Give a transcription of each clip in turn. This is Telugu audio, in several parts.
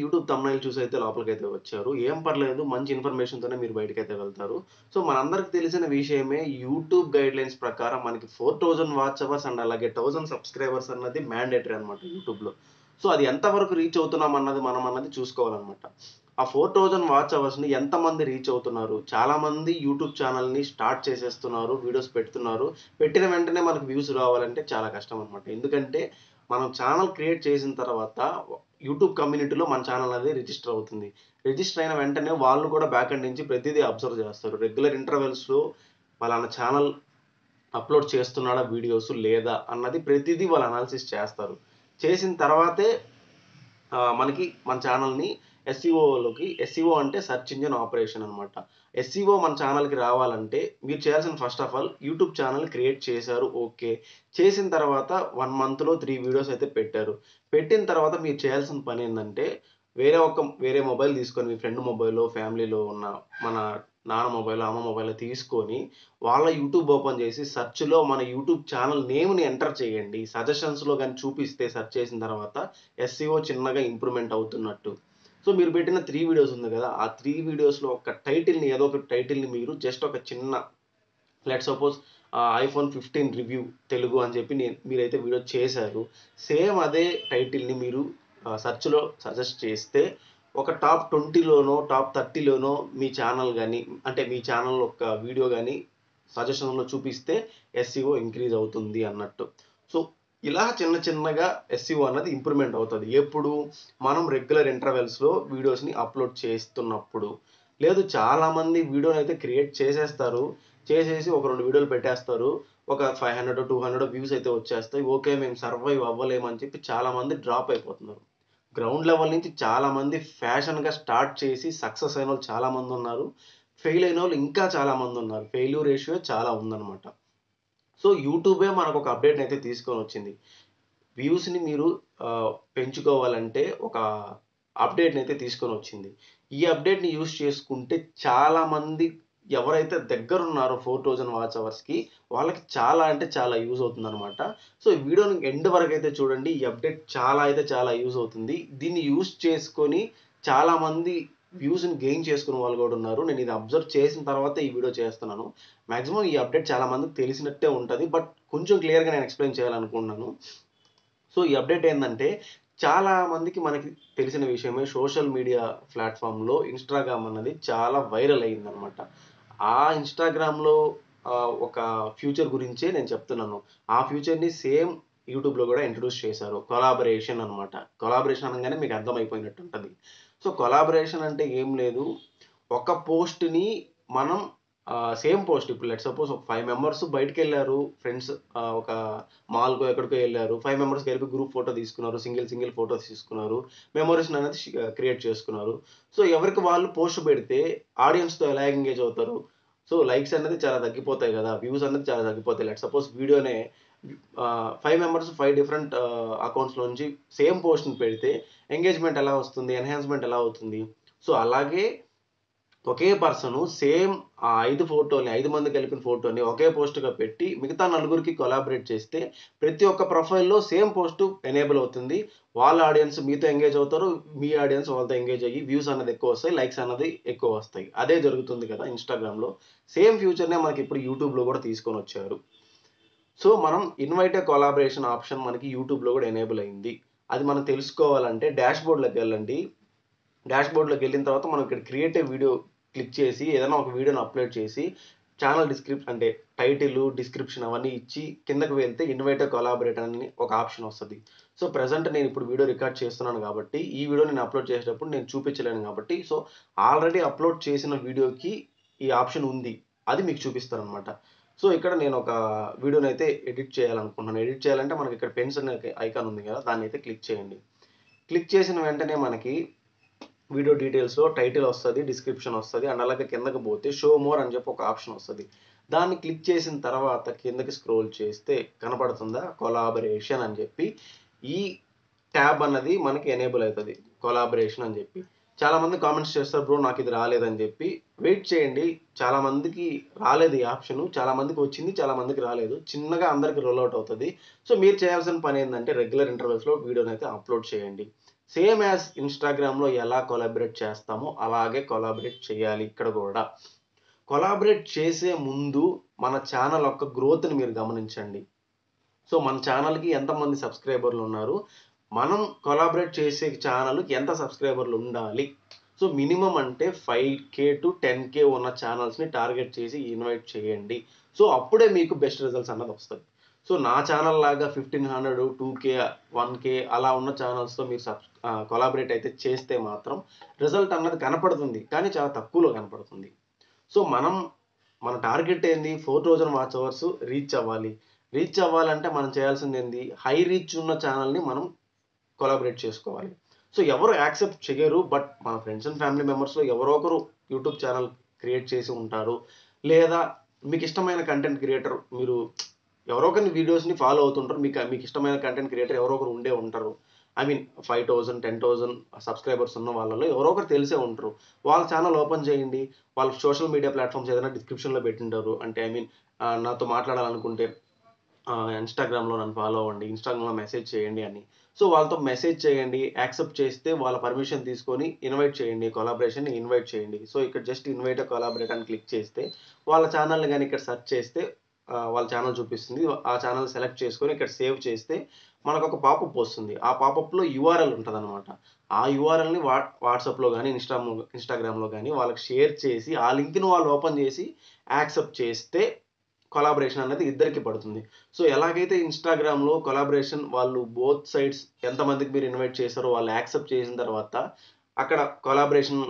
యూట్యూబ్ థంబ్‌నెయిల్ చూసైతే లోపలికైతే వచ్చారు. ఏం పర్లేదు మంచి ఇన్ఫర్మేషన్‌తోనే మీరు బయటికైతే వెళ్తారు. సో, మనందరికి తెలిసిన విషయమే యూట్యూబ్ గైడ్‌లైన్స్ ప్రకారం మనకి 4000 వాచ్ అవర్స్ అండ్ అలాగే 1000 సబ్‌స్క్రైబర్స్ అన్నది మ్యాండేటరీ అన్నమాట యూట్యూబ్‌లో. సో, అది ఎంత వరకు రీచ్ అవుతున్నాం అన్నది మనం చూసుకోవాలన్నమాట. ఆ 4000 వాచ్ అవర్స్‌ని ఎంతమంది రీచ్ అవుతున్నారు? చాలామంది యూట్యూబ్ ఛానెల్‌ని స్టార్ట్ చేసేస్తున్నారు. వీడియోస్ పెడుతున్నారు. పెట్టిన వెంటనే మనకు వ్యూస్ రావాలంటే చాలా కష్టం అన్నమాట. ఎందుకంటే మనం ఛానెల్ క్రియేట్ చేసిన తర్వాత యూట్యూబ్ కమ్యూనిటీలో మన ఛానెల్ అనేది రిజిస్టర్ అవుతుంది. రిజిస్టర్ అయిన వెంటనే వాళ్ళు కూడా బ్యాక్ ఎండ్ నుంచి ప్రతీదీ అబ్జర్వ్ చేస్తారు. రెగ్యులర్ ఇంటర్వెల్స్‌లో పలానా ఛానెల్ అప్‌లోడ్ చేస్తున్నాడా వీడియోస్ లేదా అన్నది ప్రతీదీ వాళ్ళు అనాలిసిస్ చేస్తారు. చేసిన తర్వాతే మనకి మన ఛానెల్‌ని ఎస్‌ఈఓ అంటే సెర్చ్ ఇంజిన్ ఆపరేషన్ అన్నమాట. ఎస్‌ఈఓ మన ఛానెల్‌కి రావాలంటే మీరు చేయాల్సిన first of all YouTube channel create చేశారు. ఓకే. చేసిన తర్వాత 1 మంత్‌లో 3 వీడియోస్ అయితే పెట్టారు. పెట్టిన తర్వాత మీరు చేయాల్సిన పనేందంటే వేరే మొబైల్ తీసుకొని మీ ఫ్రెండ్ మొబైలో, ఫ్యామిలీలో ఉన్న మన నాన్న మొబైలో, అమ్మ మొబైలో తీసుకొని వాళ్ళ యూట్యూబ్ ఓపెన్ చేసి సెర్చ్‌లో మన యూట్యూబ్ ఛానెల్ నేమ్‌ని ఎంటర్ చేయండి. సజెషన్స్‌లో గాని చూపిస్తే సెర్చ్ చేసిన తర్వాత ఎస్‌ఈఓ చిన్నగా ఇంప్రూవ్‌మెంట్ అవుతున్నట్టు. సో, మీరు పెట్టిన 3 వీడియోస్ ఉంది గదా! ఆ 3 వీడియోస్‌లో ఒక టైటిల్‌ని ఏదో ఒక టైటిల్‌ని మీరు జస్ట్ ఒక చిన్న let's suppose iPhone 15 review Telugu అని చెప్పి మీరైతే వీడియో చేశారు. సేమ్ అదే టైటిల్‌ని మీరు సెర్చ్‌లో సజెస్ట్ చేస్తే ఒక టాప్ 20లోనో, టాప్ 30లోనో మీ ఛానెల్ గాని, అంటే మీ ఛానెల్ యొక్క వీడియో గాని సజెషన్‌లో చూపిస్తే ఎస్‌ఈఓ ఇంక్రీజ్ అవుతుంది అన్నట్టు. సో, ఇలా చిన్న చిన్నగా ఎస్‌ఈఓ అన్నది ఇంప్రూవ్‌మెంట్ అవుతది. ఎప్పుడు? మనం రెగ్యులర్ ఇంటర్వెల్స్‌లో వీడియోస్‌ని అప్‌లోడ్ చేస్తున్నప్పుడు. లేదు చాలామంది వీడియోనైతే క్రియేట్ చేసేస్తారు. చేసేసి ఒక 2 వీడియోలు పెట్టేస్తారు. ఒక 500, 200 వ్యూస్ అయితే వచ్చేస్తాయి. ఓకే. మేము సర్వైవ్ అవ్వలేము అని చెప్పి చాలామంది డ్రాప్ అయిపోతున్నారు. గ్రౌండ్ లెవెల్ నుంచి చాలామంది ఫ్యాషన్‌గా స్టార్ట్ చేసి సక్సెస్ అయినోళ్ళు చాలామందున్నారు. ఫెయిల్ అయినోళ్ళు ఇంకా చాలామందున్నారు. ఫెయిల్యూర్ రేషియో చాలా ఉందన్నమాట. సో, యూట్యూబే మనకొక అప్‌డేట్‌నయితే తీసుకొనొచ్చింది. వ్యూస్‌ని మీరు పెంచుకోవాలంటే ఒక అప్‌డేట్‌నయితే తీసుకొనొచ్చింది. ఈ అప్‌డేట్‌ని యూజ్ చేసుకుంటే చాలామంది ఎవరైతే దగ్గరున్నారో 4000 వాచ్ అవర్స్‌కి వాళ్ళకి చాలా అంటే చాలా యూజ్ అవుతుందనమాట. సో, ఈ వీడియోని ఎండ్ వరకైతే చూడండి. ఈ అప్‌డేట్ చాలా అయితే చాలా యూజ్ అవుతుంది. దీన్ని యూజ్ చేసుకొని చాలామంది వ్యూస్‌ని గెయిన్ చేసుకున్న వాళ్ళు గూడా ఉన్నారు. నేను ఇది అబ్జర్వ్ చేసిన తర్వాతే ఈ వీడియో చేస్తున్నాను. మాక్సిమం ఈ అప్‌డేట్ చాలా మందికి తెలిసినట్టే ఉంటది. బట్ కొంచెం క్లియర్‌గా నేను ఎక్స్‌ప్లెయిన్ చేయాలనుకుంటున్నాను. సో, ఈ అప్‌డేట్ ఏందంటే, చాలా మందికి మనకి తెలిసిన విషయమే సోషల్ మీడియా ప్లాట్‌ఫార్మ్‌లో ఇన్‌స్టాగ్రామ్ అన్నది చాలా వైరల్ అయిందనమాట. ఆ ఇన్‌స్టాగ్రామ్‌లో ఒక ఫ్యూచర్ గురించే నేను చెప్తున్నాను. ఆ ఫ్యూచర్‌ని సేమ్ యూట్యూబ్‌లో గూడా ఇంట్రొడ్యూస్ చేశారు. కొలాబరేషన్ అనమాట. కొలాబరేషన్ అనంగానే మీకు అర్థమైపోయినట్టుంటది. సో, కొలాబరేషన్ అంటే ఏం లేదు. ఒక పోస్ట్‌ని మనం సేమ్ పోస్ట్ ఇప్పుడు లెట్స్ సపోజ్ ఒక 5 మెంబర్స్ బయటికెళ్లారు. ఫ్రెండ్స్ ఒక మాల్‌కో ఎక్కడికో ఎళ్లారు. 5 మెంబర్స్ కలిపి గ్రూప్ ఫోటో తీసుకున్నారు. సింగిల్ ఫోటోస్ తీసుకున్నారు. మెమోరీస్‌ని అనేది క్రియేట్ చేసుకున్నారు. సో, ఎవరికి వాళ్ళు పోస్ట్ పెడితే ఆడియన్స్‌తో ఎలా ఎంగేజ్ అవుతారు? సో, లైక్స్ అనేది చాలా తగ్గిపోతాయి గదా! వ్యూస్ అనేది చాలా తగ్గిపోతాయి. లెట్స్ సపోజ్ వీడియోనే 5 మెంబర్స్ 5 డిఫరెంట్ అకౌంట్స్‌లో నుంచి సేమ్ పోస్ట్‌ని పెడితే ఎంగేజ్‌మెంట్ ఎలా వస్తుంది? ఎన్హాన్స్‌మెంట్ ఎలా అవుతుంది? సో, అలాగే ఒకే పర్సను సేమ్ ఆ 5 మంది కలిపిన ఫోటోని ఒకే పోస్ట్‌గా పెట్టి మిగతా నలుగురికి కొలాబరేట్ చేస్తే ప్రతి ఒక్క ప్రొఫైల్‌లో సేమ్ పోస్ట్ ఎనేబుల్ అవుతుంది. వాళ్ళ ఆడియన్స్ మీతో ఎంగేజ్ అవుతారు. మీ ఆడియన్స్ వాళ్ళతో ఎంగేజ్ అయ్యి వ్యూస్ అన్నది ఎక్కువొస్తాయి. లైక్స్ అన్నది ఎక్కువొస్తాయి. అదే జరుగుతుంది కదా ఇన్‌స్టాగ్రామ్‌లో. సేమ్ ఫ్యూచర్‌నే మనకిప్పుడు యూట్యూబ్‌లో కూడా తీసుకొనొచ్చారు. సో, మనం ఇన్వైట్ ఎ కొలాబరేషన్ ఆప్షన్ మనకి యూట్యూబ్‌లో కూడా ఎనేబుల్ అయింది. అది మనం తెలుసుకోవాలంటే డాష్‌బోర్డ్‌లోకెళ్ళండి. డాష్‌బోర్డ్‌లోకెళ్ళిన తర్వాత మనం ఇక్కడ క్రియేట్ ఎ వీడియో క్లిక్ చేసి ఏదైనా ఒక వీడియోని అప్‌లోడ్ చేసి ఛానెల్ అంటే టైటిలు, డిస్క్రిప్షన్ అవన్నీ ఇచ్చి కిందకి వెళ్తే ఇన్వైట్ ఎ కొలాబరేట్ అని ఒక ఆప్షన్ వస్తది. సో, ప్రెజెంట్ నేనిప్పుడు వీడియో రికార్డ్ చేస్తున్నాను కాబట్టి, ఈ వీడియో నేను అప్‌లోడ్ చేసేటప్పుడు నేను చూపించలేను కాబట్టి, సో, ఆల్రెడీ అప్‌లోడ్ చేసిన వీడియోకి ఈ ఆప్షన్ ఉంది. అది మీకు చూపిస్తాననమాట. సో, ఇక్కడ నేనొక వీడియోనైతే ఎడిట్ చేయాలనుకుంటున్నాను. ఎడిట్ చేయాలంటే మనకిక్కడ పెన్స్ అనే ఐకాన్ ఉంది గదా! దాన్నైతే క్లిక్ చేయండి. క్లిక్ చేసిన వెంటనే మనకి వీడియో డీటెయిల్స్‌లో టైటిల్ వస్తది, డిస్క్రిప్షన్ వస్తది. అండ్ అలాగే కిందకి పోతే షో మోర్ అని చెప్పి ఒక ఆప్షన్ వస్తది. దాన్ని క్లిక్ చేసిన తర్వాత కిందకి స్క్రోల్ చేస్తే కనపడుతుందా? కొలాబరేషన్ అని చెప్పి ఈ ట్యాబ్ అన్నది మనకి ఎనేబుల్ అయితది. కొలాబరేషన్ అని చెప్పి. చాలామంది కామెంట్స్ చేస్తారు బ్రో నాకిది రాలేదని చెప్పి. వెయిట్ చేయండి. చాలా మందికి రాలేదు ఈ ఆప్షను. చాలా మందికి వచ్చింది. చాలా మందికి రాలేదు. చిన్నగా అందరికి రోల్ ఔట్ అవుతది. సో, మీరు చేయాల్సిన పనేందంటే రెగ్యులర్ ఇంటర్వల్స్‌లో వీడియోనైతే అప్‌లోడ్ చేయండి. సేమ్ యాజ్ ఇన్‌స్టాగ్రామ్‌లో ఎలా కొలాబరేట్ చేస్తామో అలాగే కొలాబరేట్ చేయాలి ఇక్కడ గూడా. కొలాబరేట్ చేసే ముందు మన ఛానల్ యొక్క గ్రోత్‌ని మీరు గమనించండి. సో, మన ఛానల్‌కి ఎంతమంది సబ్‌స్క్రైబర్‌లున్నారు? మనం కొలాబరేట్ చేసే ఛానల్‌కి ఎంత సబ్‌స్క్రైబర్‌లుండాలి? సో, మినిమమ్ అంటే 5,000-10,000 ఉన్న ఛానల్స్‌ని టార్గెట్ చేసి ఇన్వైట్ చేయండి. సో, అప్పుడే మీకు బెస్ట్ రిజల్ట్స్ అన్నదొస్తది. సో, నా ఛానల్ లాగా 1,500, 2,000, 1,000 అలా ఉన్న ఛానల్స్‌తో మీరు కొలాబరేట్ అయితే చేస్తే మాత్రం రిజల్ట్ అన్నది కనపడుతుంది. కానీ చాలా తక్కువలో కనపడుతుంది. సో, మన టార్గెట్ ఏంది? 4,000 వాచ్ అవర్స్ రీచ్ అవ్వాలి. రీచ్ అవ్వాలంటే మనం చేయాల్సిందేంది? హై రీచ్ ఉన్న ఛానెల్‌ని మనం కొలాబరేట్ చేసుకోవాలి. సో, ఎవరు యాక్సెప్ట్ చెయ్యరు. బట్ మన ఫ్రెండ్స్ అండ్ ఫ్యామిలీ మెంబర్స్‌లో ఎవరో ఒకరు యూట్యూబ్ ఛానెల్ క్రియేట్ చేసి ఉంటారు. లేదా మీకిష్టమైన కంటెంట్ క్రియేటర్ మీరు ఎవరో ఒకరిని వీడియోస్‌ని ఫాలో అవుతుంటారు. మీకిష్టమైన కంటెంట్ క్రియేటర్ ఎవరో ఒకరు ఉండే ఉంటారు. ఐ మీన్ 5,000, 10,000 సబ్‌స్క్రైబర్స్ ఉన్న వాళ్ళలో ఎవరో ఒకరు తెలిసే ఉంటారు. వాళ్ళ ఛానెల్ ఓపెన్ చేయండి. వాళ్ళ సోషల్ మీడియా ప్లాట్‌ఫార్మ్స్ ఏదైనా డిస్క్రిప్షన్‌లో పెట్టింటారు. అంటే ఐ మీన్ నాతో మాట్లాడాలనుకుంటే ఇన్‌స్టాగ్రామ్‌లో నన్ను ఫాలో అవ్వండి. ఇన్‌స్టాగ్రామ్‌లో మెసేజ్ చేయండి అని. సో, వాళ్ళతో మెసేజ్ చేయండి. యాక్సెప్ట్ చేస్తే వాళ్ళ పర్మిషన్ తీసుకొని ఇన్వైట్ చేయండి. కొలాబరేషన్‌ని ఇన్వైట్ చేయండి. సో, ఇక్కడ జస్ట్ ఇన్వైట్ ఎ కొలాబరేట్ అని క్లిక్ చేస్తే వాళ్ళ ఛానెల్‌ని గాని ఇక్కడ సెర్చ్ చేస్తే వాళ్ళ ఛానెల్ చూపిస్తుంది. ఆ ఛానెల్ సెలెక్ట్ చేసుకొని ఇక్కడ సేవ్ చేస్తే మనకొక పాపప్ వస్తుంది. ఆ పాపప్‌లో యూఆర్ఎల్ ఉంటదనమాట. ఆ యూఆర్ఎల్‌ని వాట్సాప్‌లో గాని, ఇన్‌స్టాగ్రామ్‌లో గాని వాళ్ళకి షేర్ చేసి ఆ లింక్‌ని వాళ్ళు ఓపెన్ చేసి యాక్సెప్ట్ చేస్తే కొలాబరేషన్ అనేది ఇద్దరికీ పడుతుంది. సో, ఎలాగైతే ఇన్‌స్టాగ్రామ్‌లో కొలాబరేషన్ వాళ్ళు బోత్ సైడ్స్ ఎంతమందికి మీరు ఇన్వైట్ చేసారో వాళ్ళు యాక్సెప్ట్ చేసిన తర్వాత అక్కడ కొలాబరేషన్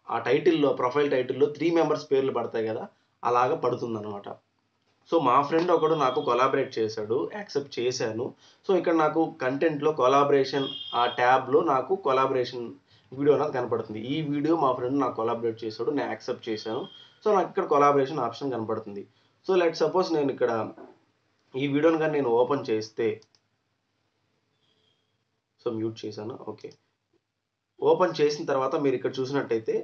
ఆ టైటిల్‌లో ప్రొఫైల్ టైటిల్‌లో 3 మెంబర్స్ పేర్లు పడతాయి గదా! అలాగా పడుతుందనమాట. సో, మా ఫ్రెండ్ ఒకడు నాకు కొలాబరేట్ చేశాడు. యాక్సెప్ట్ చేశాను. సో, ఇక్కడ నాకు కంటెంట్‌లో కొలాబరేషన్ ఆ ట్యాబ్‌లో నాకు కొలాబరేషన్ వీడియో అనేది కనపడుతుంది. ఈ వీడియో మా ఫ్రెండ్ నాకు కొలాబరేట్ చేశాడు. నేను యాక్సెప్ట్ చేశాను. సో, నాకిక్కడ కొలాబరేషన్ ఆప్షన్ కనపడుతుంది. సో, లెట్స్ సపోజ్ నేనిక్కడ ఈ వీడియోని గాని నేను ఓపెన్ చేస్తే సో, మ్యూట్ చేశాను. ఓకే. ఓపెన్ చేసిన తర్వాత మీరిక్కడ చూసినట్టయితే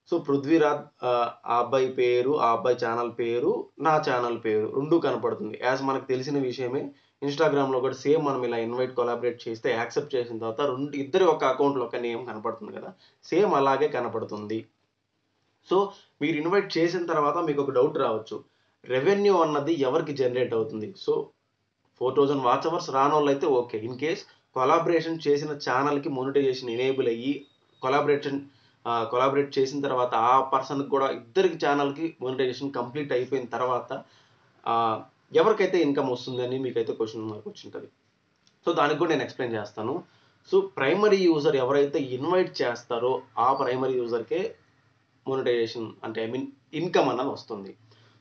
సో, పృథ్వీరాజ్ ఆ అబ్బాయి పేరు, ఆ అబ్బాయి ఛానల్ పేరు, నా ఛానల్ పేరు 2 కనపడుతుంది. యాస్ మనకు తెలిసిన విషయమే ఇన్‌స్టాగ్రామ్‌లో కూడా సేమ్ మనం ఇలా ఇన్వైట్ కొలాబరేట్ చేస్తే యాక్సెప్ట్ చేసిన తర్వాత ఇద్దరి ఒక అకౌంట్‌లో ఒక నేమ్ కనపడుతుంది కదా! సేమ్ అలాగే కనపడుతుంది. సో, మీరు ఇన్వైట్ చేసిన తర్వాత మీకొక డౌట్ రావచ్చు. రెవెన్యూ అన్నది ఎవరికి జనరేట్ అవుతుంది? సో, 4,000 వాచ్ అవర్స్ రానోళ్ళైతే ఓకే. ఇన్ కేస్ కొలాబరేషన్ చేసిన ఛానెల్‌కి మోనిటైజేషన్ ఎనేబుల్ అయ్యి కొలాబరేట్ చేసిన తర్వాత ఆ పర్సన్‌కి కూడా ఇద్దరికి ఛానెల్‌కి మోనిటైజేషన్ కంప్లీట్ అయిపోయిన తర్వాత ఆహ్, ఎవరికైతే ఇన్‌కమ్ వస్తుందని మీకైతే క్వెషన్ మార్క్ వచ్చుంటది. సో, దానికి కూడా నేను ఎక్స్‌ప్లెయిన్ చేస్తాను. సో, ప్రైమరీ యూజర్ ఎవరైతే ఇన్వైట్ చేస్తారో ఆ ప్రైమరీ యూజర్‌కే మోనిటైజేషన్ అంటే ఐ మీన్ ఇన్‌కమ్ అన్నది వస్తుంది.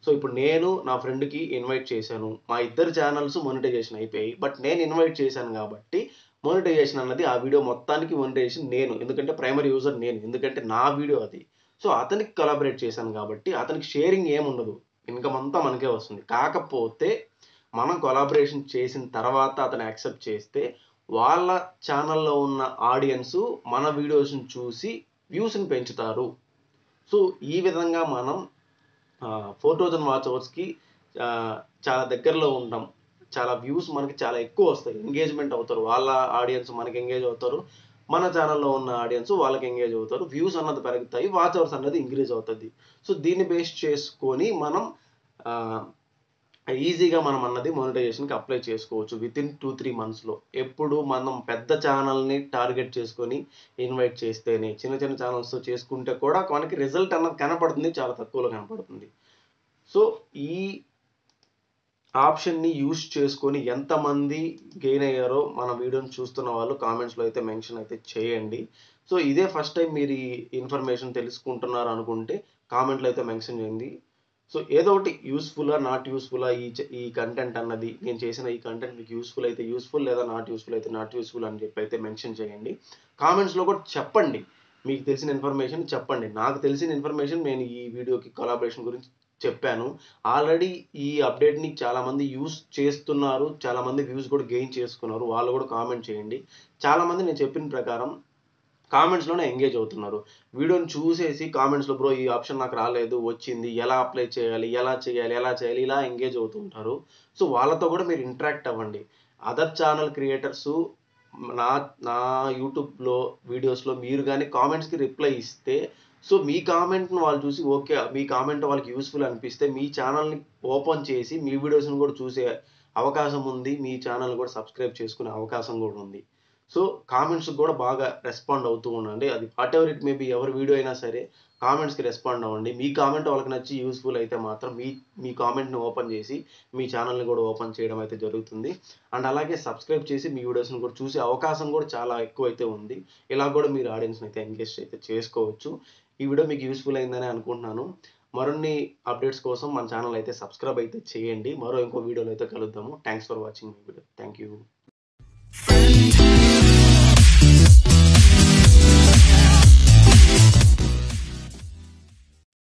సో, ఇప్పుడు నేను నా ఫ్రెండ్‌కి ఇన్వైట్ చేశాను. మా ఇద్దరి ఛానెల్స్ మోనిటైజేషన్ అయిపోయాయి. బట్ నేను ఇన్వైట్ చేశాను గాబట్టి మోనిటైజేషన్ అన్నది ఆ వీడియో మొత్తానికి మోనిటైజేషన్ నేను. ఎందుకంటే ప్రైమరీ యూజర్ నేను. ఎందుకంటే నా వీడియో అది. సో, అతనికి కొలాబరేట్ చేశాను గాబట్టి అతనికి షేరింగ్ ఏముండదు. ఇన్‌కమ్ అంతా మనకే వస్తుంది. కాకపోతే మనం కొలాబరేషన్ చేసిన తర్వాత అతను యాక్సెప్ట్ చేస్తే వాళ్ళ ఛానెల్‌లో ఉన్న ఆడియన్సు మన వీడియోస్‌ని చూసి వ్యూస్‌ని పెంచుతారు. సో, ఈ విధంగా మనం 4,000 వాచ్ అవర్స్‌కి చాలా దగ్గరలో ఉంటాం. చాలా వ్యూస్ మనకి చాలా ఎక్కువొస్తాయి. ఎంగేజ్‌మెంట్ అవుతారు. వాళ్ళ ఆడియన్స్ మనకి ఎంగేజ్ అవుతారు. మన ఛానెల్‌లో ఉన్న ఆడియన్స్ వాళ్ళకి ఎంగేజ్ అవుతారు. వ్యూస్ అన్నది పెరుగుతాయి. వాచ్ అవర్స్ అన్నది ఇంక్రీజ్ అవుతది. సో, దీన్ని బేస్ చేసుకొని మనం ఆహ్, ఈజీగా మనం అన్నది మోనిటైజేషన్‌కి అప్లై చేసుకోవచ్చు. వితిన్ 2, 3 మంత్స్‌లో. ఎప్పుడు మనం పెద్ద ఛానెల్‌ని టార్గెట్ చేసుకొని ఇన్వైట్ చేస్తేనే. చిన్న చిన్న ఛానెల్స్‌తో చేసుకుంటే కూడా మనకి రిజల్ట్ అన్నది కనపడుతుంది. చాలా తక్కువలో కనపడుతుంది. సో, ఈ ఆప్షన్‌ని యూజ్ చేసుకొని ఎంతమంది గెయిన్ అయ్యారో మన వీడియోని చూస్తున్న వాళ్ళు కామెంట్స్‌లో అయితే మెన్షన్ అయితే చేయండి. సో, ఇదే ఫస్ట్ టైమ్ మీరు ఈ ఇన్ఫర్మేషన్ తెలుసుకుంటున్నారు అనుకుంటే కామెంట్‌లో అయితే మెన్షన్ చేయండి. సో, ఏదో ఒకటి యూజ్‌ఫుల్లా, నాట్ యూజ్‌ఫుల్లా ఈ కంటెంట్ అన్నది నేను చేసిన ఈ కంటెంట్ మీకు యూజ్‌ఫుల్ అయితే యూజ్‌ఫుల్ లేదా నాట్ యూజ్‌ఫుల్ అయితే నాట్ యూజ్‌ఫుల్ అని చెప్పి అయితే మెన్షన్ చేయండి. కామెంట్స్‌లో కూడా చెప్పండి. మీకు తెలిసిన ఇన్ఫర్మేషన్ చెప్పండి. నాకు తెలిసిన ఇన్ఫర్మేషన్ నేను ఈ వీడియోకి కొలాబరేషన్ గురించి చెప్పాను. ఆల్రెడీ ఈ అప్‌డేట్‌ని చాలామంది యూజ్ చేస్తున్నారు. చాలామంది వ్యూస్ కూడా గెయిన్ చేసుకున్నారు. వాళ్ళు కూడా కామెంట్ చేయండి. చాలామంది నేను చెప్పిన ప్రకారం కామెంట్స్‌లోనే ఎంగేజ్ అవుతున్నారు. వీడియోని చూసేసి కామెంట్స్‌లో బ్రో ఈ ఆప్షన్ నాకు రాలేదు, వచ్చింది. ఎలా అప్లై చేయాలి? ఎలా చేయాలి? ఎలా చేయాలి? ఇలా ఎంగేజ్ అవుతూ ఉంటారు. సో, వాళ్ళతో కూడా మీరు ఇంటరాక్ట్ అవ్వండి. అదర్ ఛానెల్ క్రియేటర్సు నా నా యూట్యూబ్‌లో వీడియోస్‌లో మీరు గాని కామెంట్స్‌కి రిప్లై ఇస్తే, సో మీ కామెంట్‌ని వాళ్ళు చూసి ఓకే. మీ కామెంట్ వాళ్ళకి యూజ్‌ఫుల్ అనిపిస్తే మీ ఛానెల్‌ని ఓపెన్ చేసి మీ వీడియోస్‌ని కూడా చూసే అవకాశం ఉంది. మీ ఛానెల్‌ని కూడా సబ్స్క్రైబ్ చేసుకునే అవకాశం కూడా ఉంది. సో కామెంట్స్‌కి కూడా బాగా రెస్పాండ్ అవుతూ ఉండండి. అది వాటెవర్ ఇట్ మే బి ఎవరి వీడియో అయినా సరే కామెంట్స్‌కి రెస్పాండ్ అవ్వండి. మీ కామెంట్ వాళ్ళకి నచ్చి యూజ్‌ఫుల్ అయితే మాత్రం మీ కామెంట్‌ని ఓపెన్ చేసి మీ ఛానెల్‌ని కూడా ఓపెన్ చేయడం అయితే జరుగుతుంది. అండ్ అలాగే సబ్స్క్రైబ్ చేసి మీ వీడియోస్‌ని కూడా చూసే అవకాశం కూడా చాలా ఎక్కువైతే ఉంది. ఇలా కూడా మీరు ఆడియన్స్‌ని అయితే ఎంగేజ్ అయితే చేసుకోవచ్చు. ఈ వీడియో మీకు యూజ్‌ఫుల్ అయిందని అనుకుంటున్నాను. మరిన్ని అప్డేట్స్ కోసం మన ఛానెల్ అయితే సబ్స్క్రైబ్ అయితే చేయండి. ఇంకో వీడియోలో అయితే కలుద్దాము. Thanks for watching my video. Thank you.